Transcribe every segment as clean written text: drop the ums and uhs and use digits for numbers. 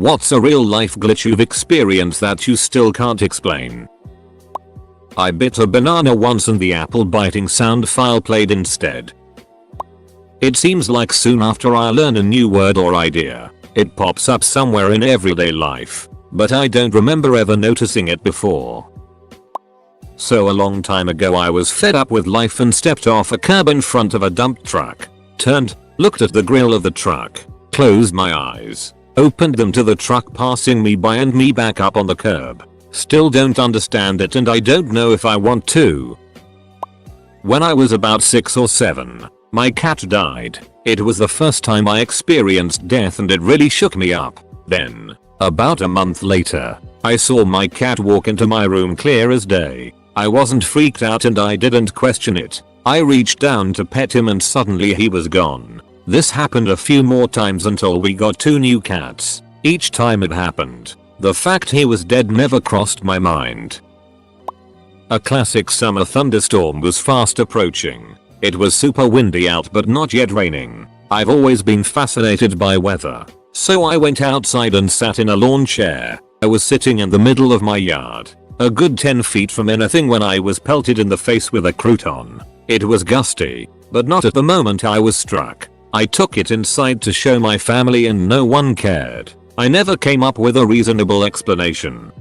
What's a real life glitch you've experienced that you still can't explain? I bit a banana once and the apple biting sound file played instead. It seems like soon after I learn a new word or idea, it pops up somewhere in everyday life, but I don't remember ever noticing it before. So a long time ago I was fed up with life and stepped off a curb in front of a dump truck, turned, looked at the grill of the truck, closed my eyes, opened them to the truck passing me by and me back up on the curb. Still don't understand it and I don't know if I want to. When I was about 6 or 7, my cat died. It was the first time I experienced death and it really shook me up. Then, about a month later, I saw my cat walk into my room clear as day. I wasn't freaked out and I didn't question it. I reached down to pet him and suddenly he was gone. This happened a few more times until we got 2 new cats. Each time it happened, the fact he was dead never crossed my mind. A classic summer thunderstorm was fast approaching. It was super windy out but not yet raining. I've always been fascinated by weather, so I went outside and sat in a lawn chair. I was sitting in the middle of my yard, a good 10 feet from anything when I was pelted in the face with a crouton. It was gusty, but not at the moment I was struck. I took it inside to show my family and no one cared. I never came up with a reasonable explanation.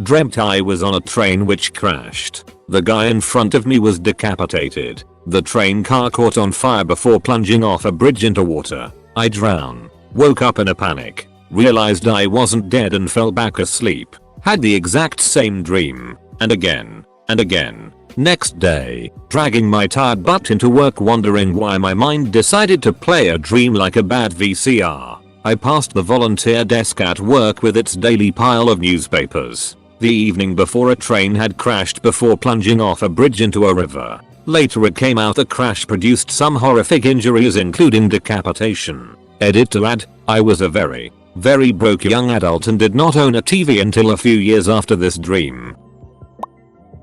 Dreamt I was on a train which crashed. The guy in front of me was decapitated. The train car caught on fire before plunging off a bridge into water. I drowned. Woke up in a panic. Realized I wasn't dead and fell back asleep. Had the exact same dream. And again. And again. Next day, dragging my tired butt into work wondering why my mind decided to play a dream like a bad VCR. I passed the volunteer desk at work with its daily pile of newspapers. The evening before a train had crashed before plunging off a bridge into a river. Later it came out the crash produced some horrific injuries including decapitation. Edit to add, I was a very broke young adult and did not own a TV until a few years after this dream.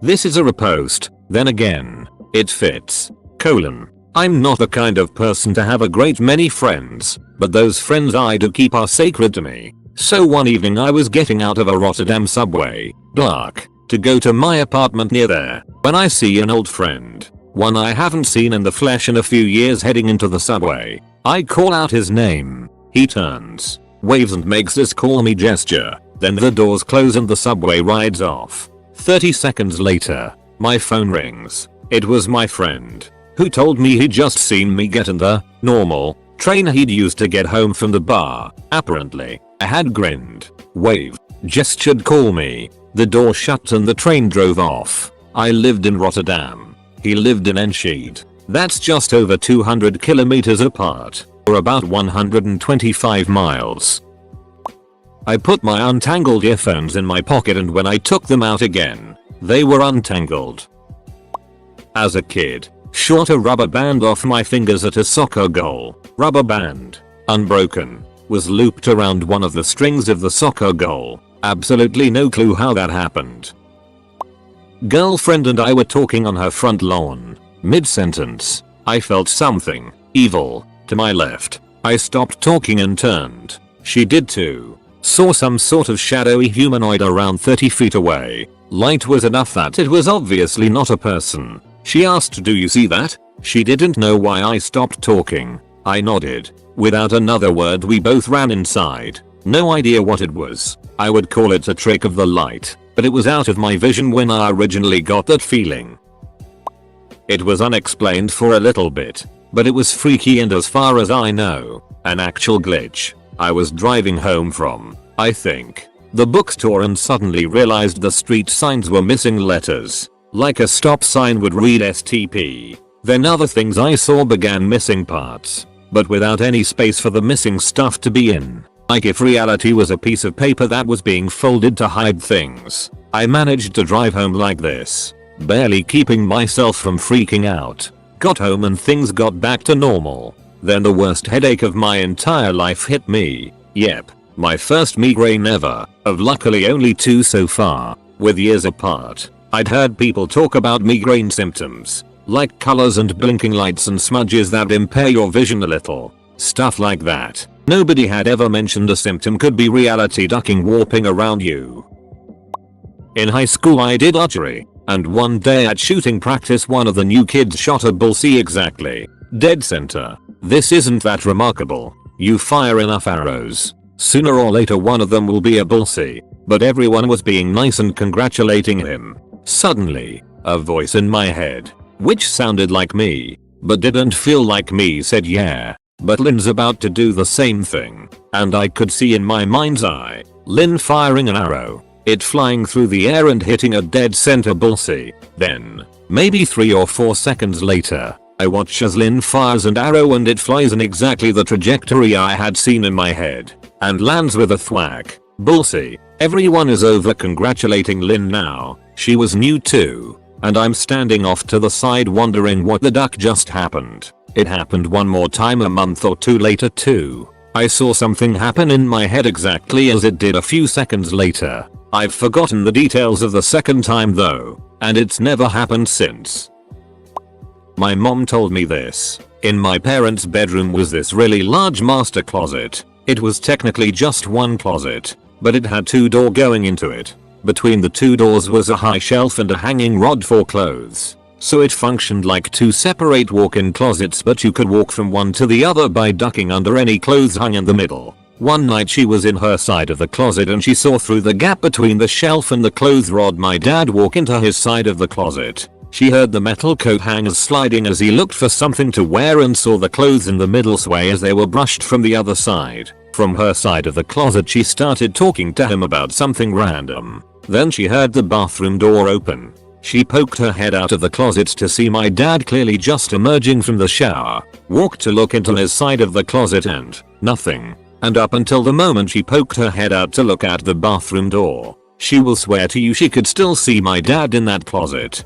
This is a repost, then again, it fits. I'm not the kind of person to have a great many friends, but those friends I do keep are sacred to me. So one evening I was getting out of a Rotterdam subway, dark, to go to my apartment near there, when I see an old friend, one I haven't seen in the flesh in a few years heading into the subway. I call out his name. He turns, waves and makes this call me gesture. Then the doors close and the subway rides off. 30 seconds later, my phone rings. It was my friend, who told me he'd just seen me get in the normal train he'd used to get home from the bar. Apparently, I had grinned, waved, gestured call me. The door shut and the train drove off. I lived in Rotterdam. He lived in Enschede. That's just over 200 kilometers apart, or about 125 miles. I put my untangled earphones in my pocket and when I took them out again, they were untangled. As a kid, shot a rubber band off my fingers at a soccer goal. Rubber band, unbroken, was looped around one of the strings of the soccer goal. Absolutely no clue how that happened. Girlfriend and I were talking on her front lawn. Mid-sentence, I felt something evil to my left. I stopped talking and turned. She did too. Saw some sort of shadowy humanoid around 30 feet away. Light was enough that it was obviously not a person. She asked, "Do you see that?" She didn't know why I stopped talking. I nodded. Without another word we both ran inside. No idea what it was. I would call it a trick of the light, but it was out of my vision when I originally got that feeling. It was unexplained for a little bit, but it was freaky and as far as I know, an actual glitch. I was driving home from, I think, the bookstore and suddenly realized the street signs were missing letters. Like a stop sign would read STP. Then other things I saw began missing parts, but without any space for the missing stuff to be in. Like if reality was a piece of paper that was being folded to hide things. I managed to drive home like this, barely keeping myself from freaking out. Got home and things got back to normal. Then the worst headache of my entire life hit me. Yep, my first migraine ever, of luckily only 2 so far, with years apart. I'd heard people talk about migraine symptoms, like colors and blinking lights and smudges that impair your vision a little. stuff like that. Nobody had ever mentioned a symptom could be reality ducking warping around you. In high school I did archery, and one day at shooting practice one of the new kids shot a bullseye exactly dead center. This isn't that remarkable. You fire enough arrows, sooner or later one of them will be a bullseye. But everyone was being nice and congratulating him. Suddenly, a voice in my head, which sounded like me, but didn't feel like me, said, "Yeah, but Lynn's about to do the same thing." And I could see in my mind's eye, Lynn firing an arrow, it flying through the air and hitting a dead center bullseye. Then, maybe 3 or 4 seconds later, I watch as Lynn fires an arrow and it flies in exactly the trajectory I had seen in my head, and lands with a thwack. Bullseye. Everyone is over congratulating Lynn now. She was new too. And I'm standing off to the side wondering what the duck just happened. It happened one more time a month or 2 later too. I saw something happen in my head exactly as it did a few seconds later. I've forgotten the details of the second time though, and it's never happened since. My mom told me this. In my parents' bedroom was this really large master closet. It was technically just one closet, but it had 2 doors going into it. Between the 2 doors was a high shelf and a hanging rod for clothes. So it functioned like 2 separate walk-in closets, but you could walk from one to the other by ducking under any clothes hung in the middle. One night she was in her side of the closet and she saw through the gap between the shelf and the clothes rod my dad walk into his side of the closet. She heard the metal coat hangers sliding as he looked for something to wear and saw the clothes in the middle sway as they were brushed from the other side. From her side of the closet she started talking to him about something random. Then she heard the bathroom door open. She poked her head out of the closet to see my dad clearly just emerging from the shower. Walked to look into his side of the closet and nothing. And up until the moment she poked her head out to look at the bathroom door, she will swear to you she could still see my dad in that closet.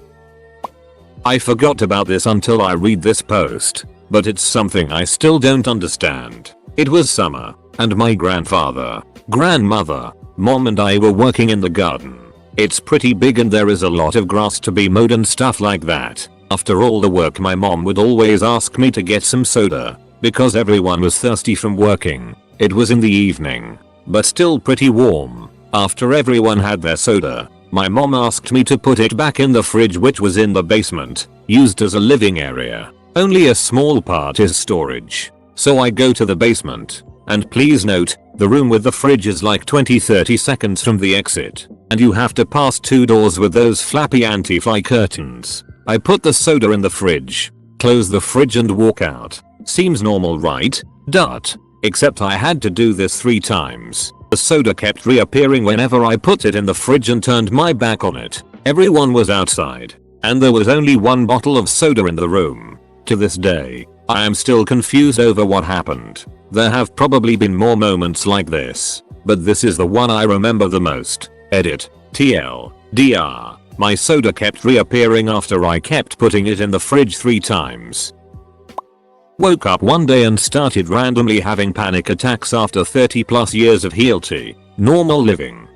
I forgot about this until I read this post, but it's something I still don't understand. It was summer, and my grandfather, grandmother, mom and I were working in the garden. It's pretty big and there is a lot of grass to be mowed and stuff like that. After all the work my mom would always ask me to get some soda, because everyone was thirsty from working. It was in the evening, but still pretty warm. After everyone had their soda, my mom asked me to put it back in the fridge, which was in the basement, used as a living area. Only a small part is storage. So I go to the basement, and please note, the room with the fridge is like 20-30 seconds from the exit, and you have to pass 2 doors with those flappy anti-fly curtains. I put the soda in the fridge, close the fridge and walk out. Seems normal, right? Except I had to do this 3 times. The soda kept reappearing whenever I put it in the fridge and turned my back on it. Everyone was outside, and there was only 1 bottle of soda in the room. To this day, I am still confused over what happened. There have probably been more moments like this, but this is the one I remember the most. Edit. TLDR. My soda kept reappearing after I kept putting it in the fridge 3 times. Woke up one day and started randomly having panic attacks after 30+ years of healthy, normal living.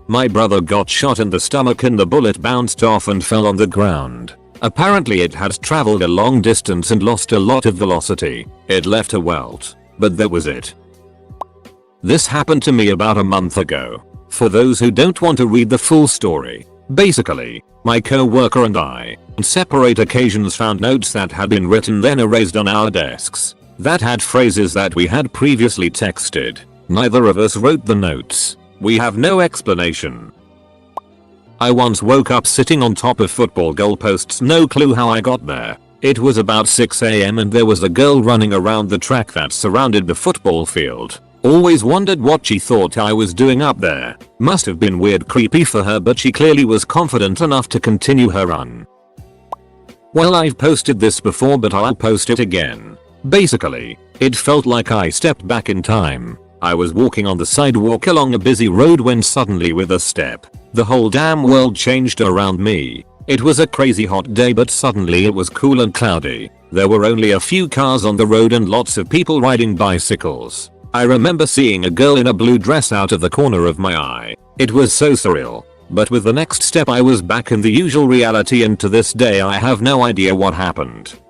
My brother got shot in the stomach and the bullet bounced off and fell on the ground. Apparently it had traveled a long distance and lost a lot of velocity. It left a welt, but that was it. This happened to me about a month ago. For those who don't want to read the full story, basically, my co-worker and I, on separate occasions, found notes that had been written then erased on our desks, that had phrases that we had previously texted. Neither of us wrote the notes. We have no explanation. I once woke up sitting on top of football goalposts, no clue how I got there. It was about 6 AM and there was a girl running around the track that surrounded the football field. Always wondered what she thought I was doing up there. Must have been weird creepy for her, but she clearly was confident enough to continue her run. Well, I've posted this before but I'll post it again. Basically, it felt like I stepped back in time. I was walking on the sidewalk along a busy road when suddenly with a step, the whole damn world changed around me. It was a crazy hot day but suddenly it was cool and cloudy. There were only a few cars on the road and lots of people riding bicycles. I remember seeing a girl in a blue dress out of the corner of my eye. It was so surreal. But with the next step I was back in the usual reality and to this day I have no idea what happened.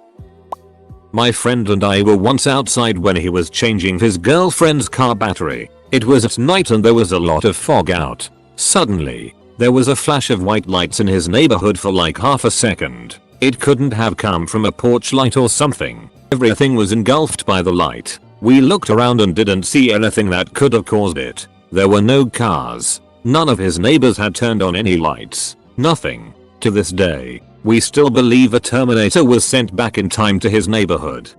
My friend and I were once outside when he was changing his girlfriend's car battery. It was at night and there was a lot of fog out. Suddenly, there was a flash of white lights in his neighborhood for like half a second. It couldn't have come from a porch light or something. Everything was engulfed by the light. We looked around and didn't see anything that could have caused it. There were no cars. None of his neighbors had turned on any lights. Nothing. To this day, we still believe a Terminator was sent back in time to his neighborhood.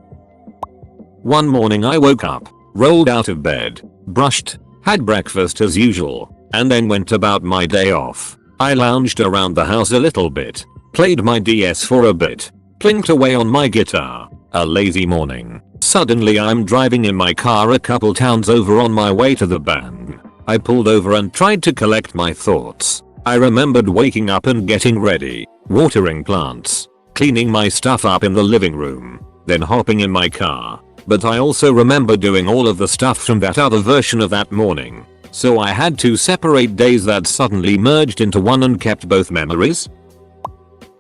One morning I woke up, rolled out of bed, brushed, had breakfast as usual, and then went about my day off. I lounged around the house a little bit, played my DS for a bit, plinked away on my guitar. A lazy morning. Suddenly I'm driving in my car a couple towns over on my way to the band. I pulled over and tried to collect my thoughts. I remembered waking up and getting ready, watering plants, cleaning my stuff up in the living room, then hopping in my car. But I also remember doing all of the stuff from that other version of that morning. So I had two separate days that suddenly merged into one and kept both memories.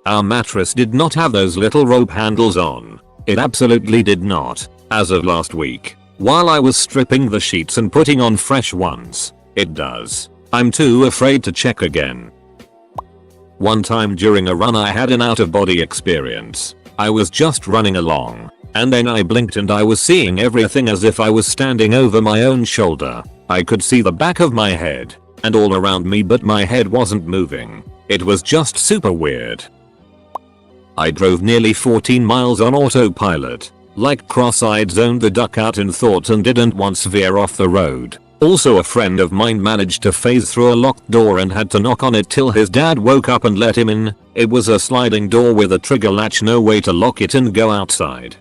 Our mattress did not have those little rope handles on. It absolutely did not. As of last week, while I was stripping the sheets and putting on fresh ones, it does. I'm too afraid to check again. One time during a run I had an out-of-body experience. I was just running along, and then I blinked and I was seeing everything as if I was standing over my own shoulder. I could see the back of my head, and all around me, but my head wasn't moving. It was just super weird. I drove nearly 14 miles on autopilot, like cross-eyed zoned the duck out in thought and didn't once veer off the road. Also a friend of mine managed to phase through a locked door and had to knock on it till his dad woke up and let him in. It was a sliding door with a trigger latch, no way to lock it and go outside.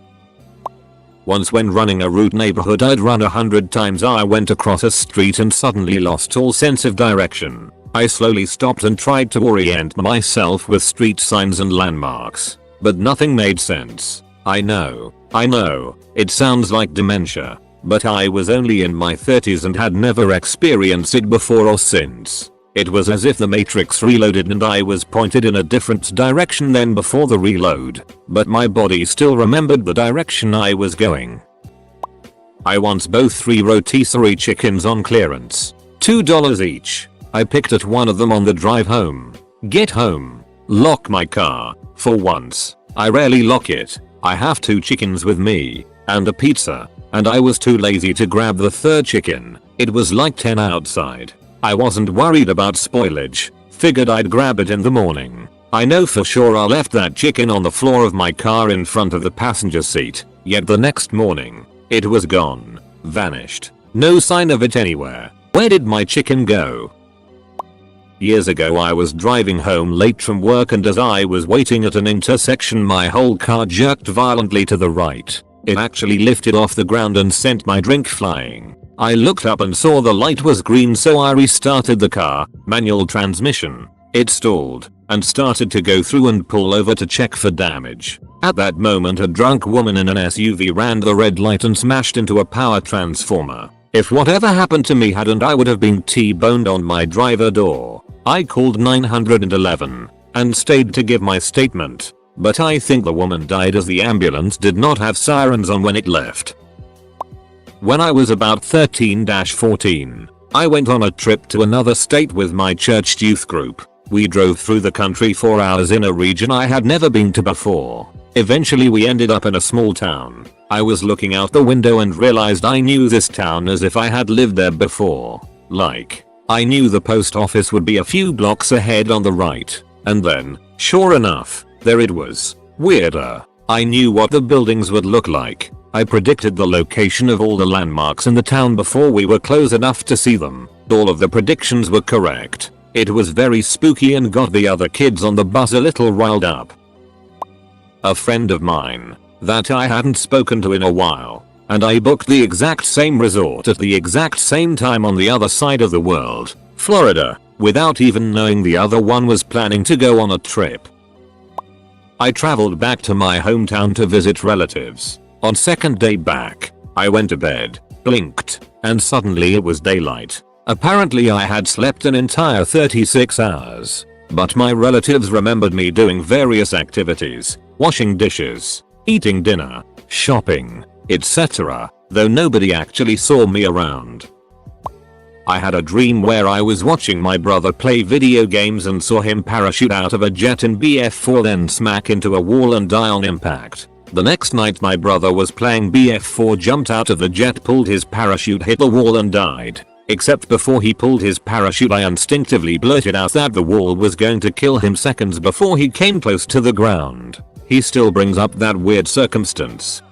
Once when running a route neighborhood I'd run 100 times, I went across a street and suddenly lost all sense of direction. I slowly stopped and tried to orient myself with street signs and landmarks, but nothing made sense. I know, it sounds like dementia, but I was only in my 30s and had never experienced it before or since. It was as if the Matrix reloaded and I was pointed in a different direction than before the reload, but my body still remembered the direction I was going. I once bought 3 rotisserie chickens on clearance, $2 each. I picked at one of them on the drive home. Get home, lock my car. For once, I rarely lock it. I have 2 chickens with me, and a pizza, and I was too lazy to grab the third chicken. It was like 10 outside. I wasn't worried about spoilage, figured I'd grab it in the morning. I know for sure I left that chicken on the floor of my car in front of the passenger seat, yet the next morning, it was gone, vanished. No sign of it anywhere. Where did my chicken go? Years ago I was driving home late from work, and as I was waiting at an intersection my whole car jerked violently to the right. It actually lifted off the ground and sent my drink flying. I looked up and saw the light was green, so I restarted the car, manual transmission. It stalled and started to go through and pull over to check for damage. At that moment a drunk woman in an SUV ran the red light and smashed into a power transformer. If whatever happened to me hadn't, I would have been T-boned on my driver door. I called 911 and stayed to give my statement, but I think the woman died as the ambulance did not have sirens on when it left. When I was about 13-14, I went on a trip to another state with my church youth group. We drove through the country for hours in a region I had never been to before. Eventually we ended up in a small town. I was looking out the window and realized I knew this town as if I had lived there before. Like, I knew the post office would be a few blocks ahead on the right, and then, sure enough, there it was. Weirder. I knew what the buildings would look like. I predicted the location of all the landmarks in the town before we were close enough to see them. All of the predictions were correct. It was very spooky and got the other kids on the bus a little riled up. A friend of mine that I hadn't spoken to in a while, and I booked the exact same resort at the exact same time on the other side of the world, Florida, without even knowing the other one was planning to go on a trip. I traveled back to my hometown to visit relatives. On second day back, I went to bed, blinked, and suddenly it was daylight. Apparently I had slept an entire 36 hours. But my relatives remembered me doing various activities, washing dishes, eating dinner, shopping, etc., though nobody actually saw me around. I had a dream where I was watching my brother play video games and saw him parachute out of a jet in BF4 then smack into a wall and die on impact. The next night my brother was playing BF4, jumped out of the jet, pulled his parachute, hit the wall and died. Except before he pulled his parachute I instinctively blurted out that the wall was going to kill him seconds before he came close to the ground. He still brings up that weird circumstance.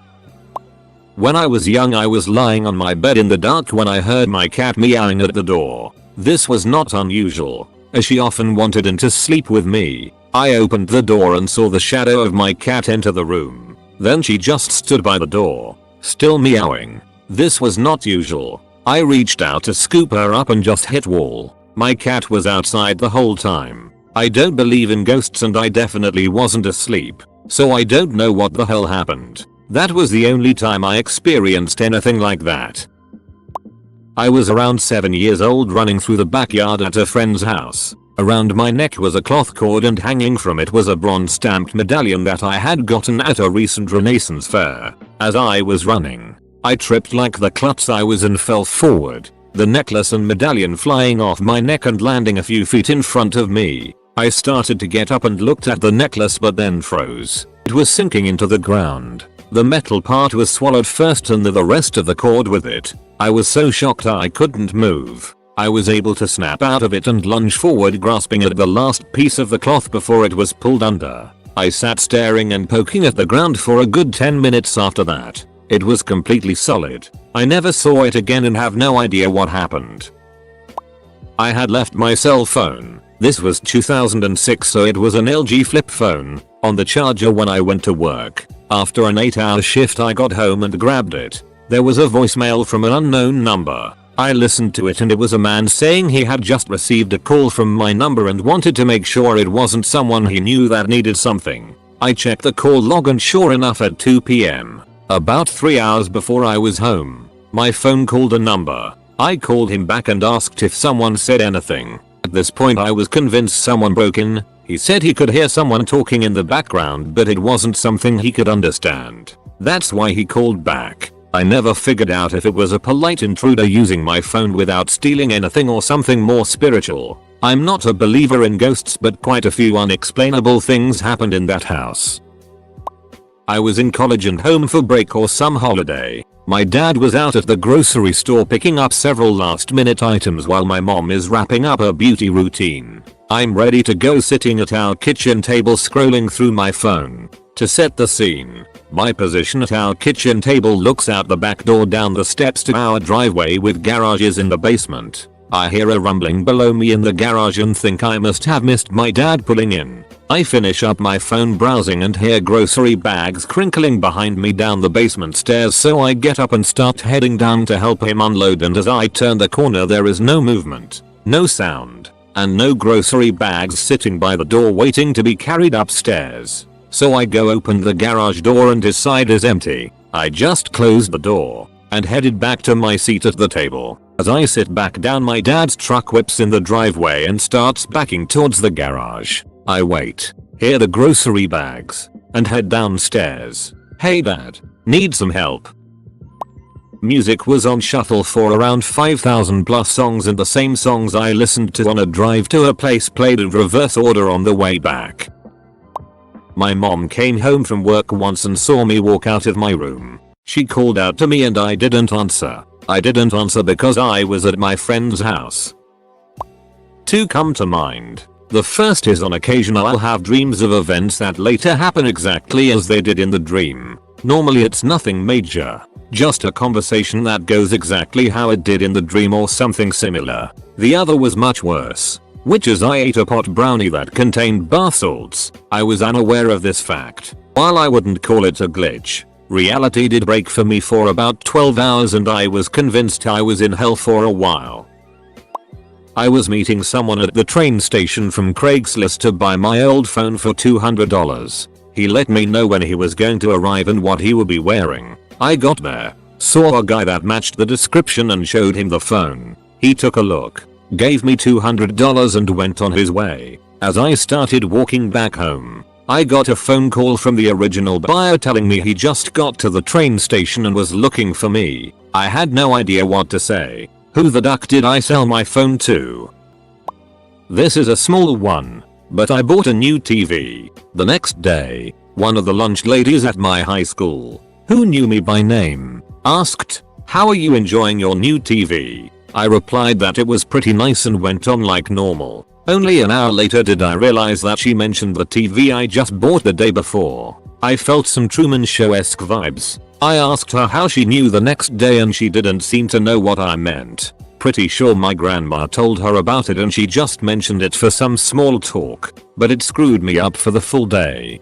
When I was young I was lying on my bed in the dark when I heard my cat meowing at the door. This was not unusual, as she often wanted in to sleep with me. I opened the door and saw the shadow of my cat enter the room. Then she just stood by the door, still meowing. This was not usual. I reached out to scoop her up and just hit wall. My cat was outside the whole time. I don't believe in ghosts and I definitely wasn't asleep, so I don't know what the hell happened. That was the only time I experienced anything like that. I was around 7 years old running through the backyard at a friend's house. Around my neck was a cloth cord and hanging from it was a bronze stamped medallion that I had gotten at a recent Renaissance fair. As I was running, I tripped like the klutz I was and fell forward, the necklace and medallion flying off my neck and landing a few feet in front of me. I started to get up and looked at the necklace but then froze. It was sinking into the ground. The metal part was swallowed first and the rest of the cord with it. I was so shocked I couldn't move. I was able to snap out of it and lunge forward, grasping at the last piece of the cloth before it was pulled under. I sat staring and poking at the ground for a good 10 minutes after that. It was completely solid. I never saw it again and have no idea what happened. I had left my cell phone, this was 2006 so it was an LG flip phone, on the charger when I went to work. After an 8-hour shift I got home and grabbed it. There was a voicemail from an unknown number. I listened to it and it was a man saying he had just received a call from my number and wanted to make sure it wasn't someone he knew that needed something. I checked the call log and sure enough at 2 PM, about 3 hours before I was home, my phone called a number. I called him back and asked if someone said anything. At this point I was convinced someone broke in. He said he could hear someone talking in the background but it wasn't something he could understand. That's why he called back. I never figured out if it was a polite intruder using my phone without stealing anything or something more spiritual. I'm not a believer in ghosts but quite a few unexplainable things happened in that house. I was in college and home for break or some holiday. My dad was out at the grocery store picking up several last minute items while my mom is wrapping up her beauty routine. I'm ready to go, sitting at our kitchen table scrolling through my phone. To set the scene, my position at our kitchen table looks out the back door down the steps to our driveway with garages in the basement. I hear a rumbling below me in the garage and think I must have missed my dad pulling in. I finish up my phone browsing and hear grocery bags crinkling behind me down the basement stairs, so I get up and start heading down to help him unload, and as I turn the corner there is no movement, no sound, and no grocery bags sitting by the door waiting to be carried upstairs. So I go open the garage door and his side is empty. I just closed the door and headed back to my seat at the table. As I sit back down my dad's truck whips in the driveway and starts backing towards the garage. I wait, hear the grocery bags, and head downstairs. Hey dad, need some help? Music was on shuffle for around 5,000 plus songs, and the same songs I listened to on a drive to a place played in reverse order on the way back. My mom came home from work once and saw me walk out of my room. She called out to me and I didn't answer. I didn't answer because I was at my friend's house. Two come to mind. The first is on occasion I'll have dreams of events that later happen exactly as they did in the dream. Normally it's nothing major, just a conversation that goes exactly how it did in the dream or something similar. The other was much worse, which is I ate a pot brownie that contained bath salts. I was unaware of this fact. While I wouldn't call it a glitch, reality did break for me for about 12 hours and I was convinced I was in hell for a while. I was meeting someone at the train station from Craigslist to buy my old phone for $200. He let me know when he was going to arrive and what he would be wearing. I got there, saw a guy that matched the description and showed him the phone. He took a look, gave me $200 and went on his way. As I started walking back home, I got a phone call from the original buyer telling me he just got to the train station and was looking for me. I had no idea what to say. Who the duck did I sell my phone to? This is a small one, but I bought a new TV. The next day, one of the lunch ladies at my high school, who knew me by name, asked, "How are you enjoying your new TV?" I replied that it was pretty nice and went on like normal. Only an hour later did I realize that she mentioned the TV I just bought the day before. I felt some Truman Show-esque vibes. I asked her how she knew the next day and she didn't seem to know what I meant. Pretty sure my grandma told her about it and she just mentioned it for some small talk, but it screwed me up for the full day.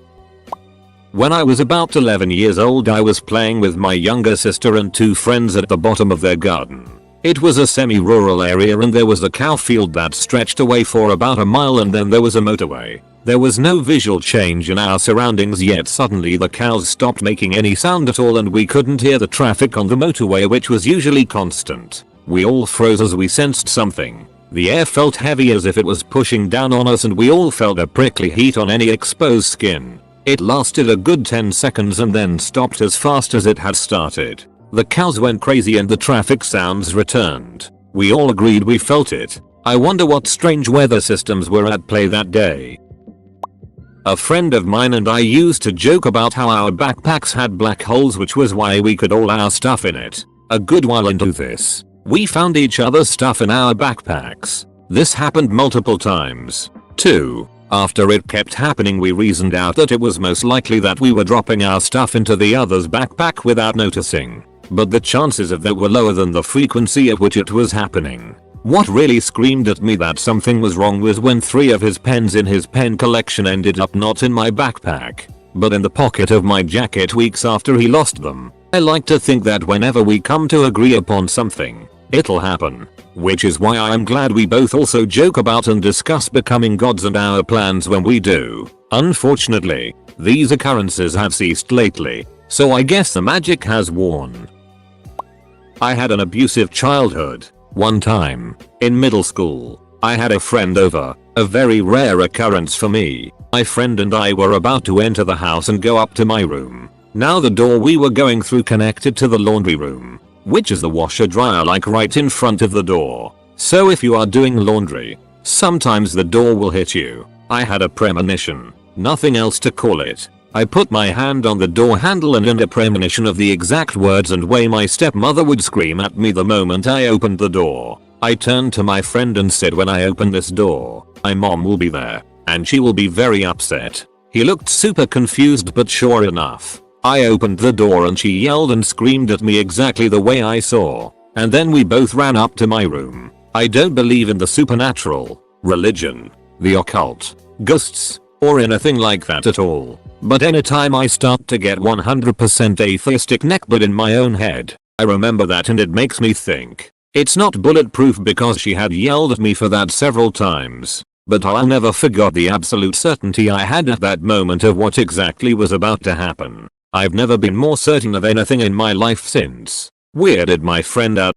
When I was about 11 years old, I was playing with my younger sister and two friends at the bottom of their garden. It was a semi-rural area and there was a cow field that stretched away for about a mile and then there was a motorway. There was no visual change in our surroundings, yet suddenly the cows stopped making any sound at all and we couldn't hear the traffic on the motorway, which was usually constant. We all froze as we sensed something. The air felt heavy as if it was pushing down on us and we all felt a prickly heat on any exposed skin. It lasted a good 10 seconds and then stopped as fast as it had started. The cows went crazy and the traffic sounds returned. We all agreed we felt it. I wonder what strange weather systems were at play that day. A friend of mine and I used to joke about how our backpacks had black holes, which was why we could all our stuff in it. A good while into this, we found each other's stuff in our backpacks. This happened multiple times, too. After it kept happening, we reasoned out that it was most likely that we were dropping our stuff into the other's backpack without noticing. But the chances of that were lower than the frequency at which it was happening. What really screamed at me that something was wrong was when 3 of his pens in his pen collection ended up not in my backpack, but in the pocket of my jacket weeks after he lost them. I like to think that whenever we come to agree upon something, it'll happen. Which is why I'm glad we both also joke about and discuss becoming gods and our plans when we do. Unfortunately, these occurrences have ceased lately, so I guess the magic has worn. I had an abusive childhood. One time, in middle school, I had a friend over, a very rare occurrence for me. My friend and I were about to enter the house and go up to my room. Now the door we were going through connected to the laundry room, which is the washer dryer like right in front of the door. So if you are doing laundry, sometimes the door will hit you. I had a premonition, nothing else to call it. I put my hand on the door handle and in a premonition of the exact words and way my stepmother would scream at me the moment I opened the door. I turned to my friend and said, "When I open this door, my mom will be there, and she will be very upset." He looked super confused, but sure enough, I opened the door and she yelled and screamed at me exactly the way I saw. And then we both ran up to my room. I don't believe in the supernatural, religion, the occult, ghosts, or anything like that at all. But anytime I start to get 100% atheistic neckbud in my own head, I remember that and it makes me think. It's not bulletproof because she had yelled at me for that several times. But I'll never forget the absolute certainty I had at that moment of what exactly was about to happen. I've never been more certain of anything in my life since. Weirded my friend out.